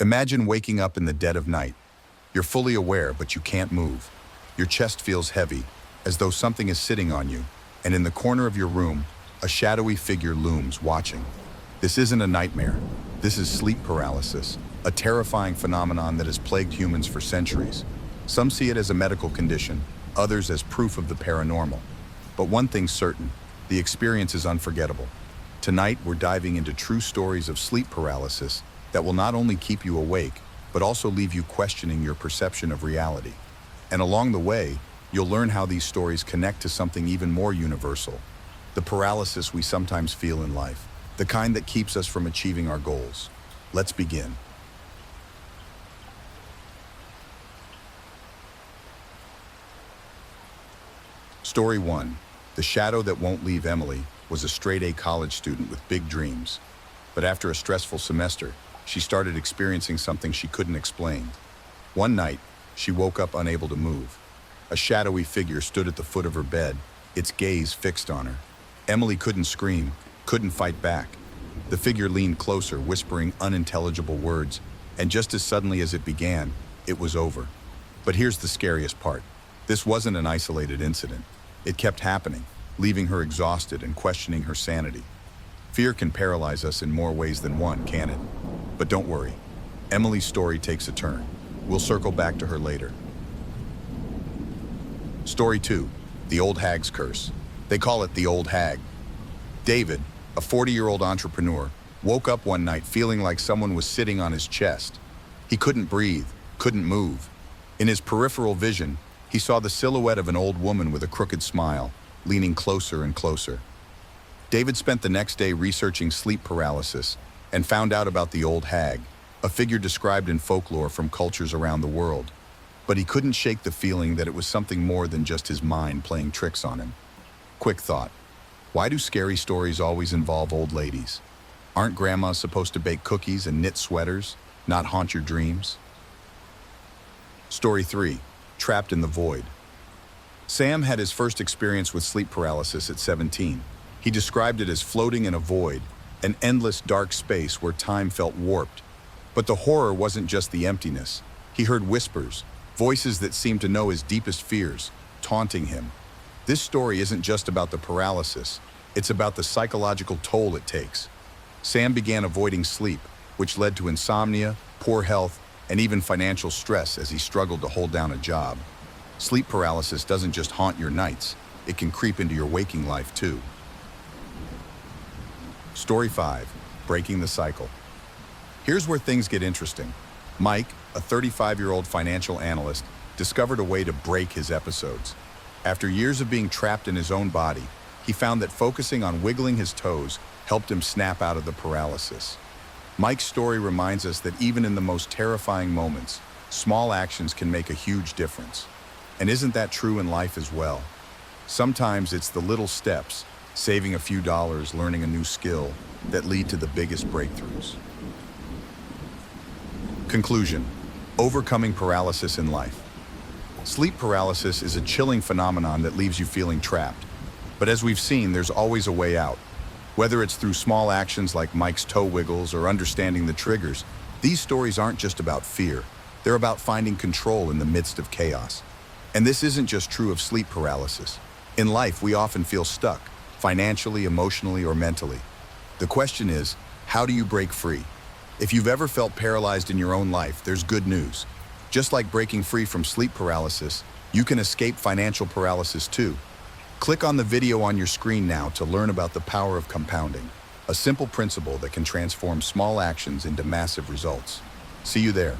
Imagine waking up in the dead of night. You're fully aware, but you can't move. Your chest feels heavy, as though something is sitting on you, and in the corner of your room, a shadowy figure looms, watching. This isn't a nightmare. This is sleep paralysis, a terrifying phenomenon that has plagued humans for centuries. Some see it as a medical condition, others as proof of the paranormal. But one thing's certain, the experience is unforgettable. Tonight, we're diving into true stories of sleep paralysis that will not only keep you awake, but also leave you questioning your perception of reality. And along the way, you'll learn how these stories connect to something even more universal, the paralysis we sometimes feel in life, the kind that keeps us from achieving our goals. Let's begin. Story 1. The shadow that won't leave Emily was a straight-A college student with big dreams. But after a stressful semester, she started experiencing something she couldn't explain. One night, she woke up unable to move. A shadowy figure stood at the foot of her bed, its gaze fixed on her. Emily couldn't scream, couldn't fight back. The figure leaned closer, whispering unintelligible words, and just as suddenly as it began, it was over. But here's the scariest part. This wasn't an isolated incident. It kept happening, leaving her exhausted and questioning her sanity. Fear can paralyze us in more ways than one, can't it? But don't worry, Emily's story takes a turn. We'll circle back to her later. Story 2. The Old Hag's Curse. They call it the Old Hag. David, a 40-year-old entrepreneur, woke up one night feeling like someone was sitting on his chest. He couldn't breathe, couldn't move. In his peripheral vision, he saw the silhouette of an old woman with a crooked smile, leaning closer and closer. David spent the next day researching sleep paralysis and found out about the Old Hag, a figure described in folklore from cultures around the world. But he couldn't shake the feeling that it was something more than just his mind playing tricks on him. Quick thought. Why do scary stories always involve old ladies? Aren't grandmas supposed to bake cookies and knit sweaters, not haunt your dreams? Story 3. Trapped in the Void. Sam had his first experience with sleep paralysis at 17. He described it as floating in a void, an endless dark space where time felt warped. But the horror wasn't just the emptiness. He heard whispers, voices that seemed to know his deepest fears, taunting him. This story isn't just about the paralysis, it's about the psychological toll it takes. Sam began avoiding sleep, which led to insomnia, poor health, and even financial stress as he struggled to hold down a job. Sleep paralysis doesn't just haunt your nights, it can creep into your waking life too. Story 5. Breaking the Cycle. Here's where things get interesting. Mike, a 35-year-old financial analyst, discovered a way to break his episodes. After years of being trapped in his own body, he found that focusing on wiggling his toes helped him snap out of the paralysis. Mike's story reminds us that even in the most terrifying moments, small actions can make a huge difference. And isn't that true in life as well? Sometimes it's the little steps, saving a few dollars, learning a new skill, that lead to the biggest breakthroughs. Conclusion. Overcoming paralysis in life. Sleep paralysis is a chilling phenomenon that leaves you feeling trapped. But as we've seen, there's always a way out. Whether it's through small actions like Mike's toe wiggles or understanding the triggers, these stories aren't just about fear. They're about finding control in the midst of chaos. And this isn't just true of sleep paralysis. In life, we often feel stuck, financially, emotionally, or mentally. The question is, how do you break free? If you've ever felt paralyzed in your own life, there's good news. Just like breaking free from sleep paralysis, you can escape financial paralysis too. Click on the video on your screen now to learn about the power of compounding, a simple principle that can transform small actions into massive results. See you there.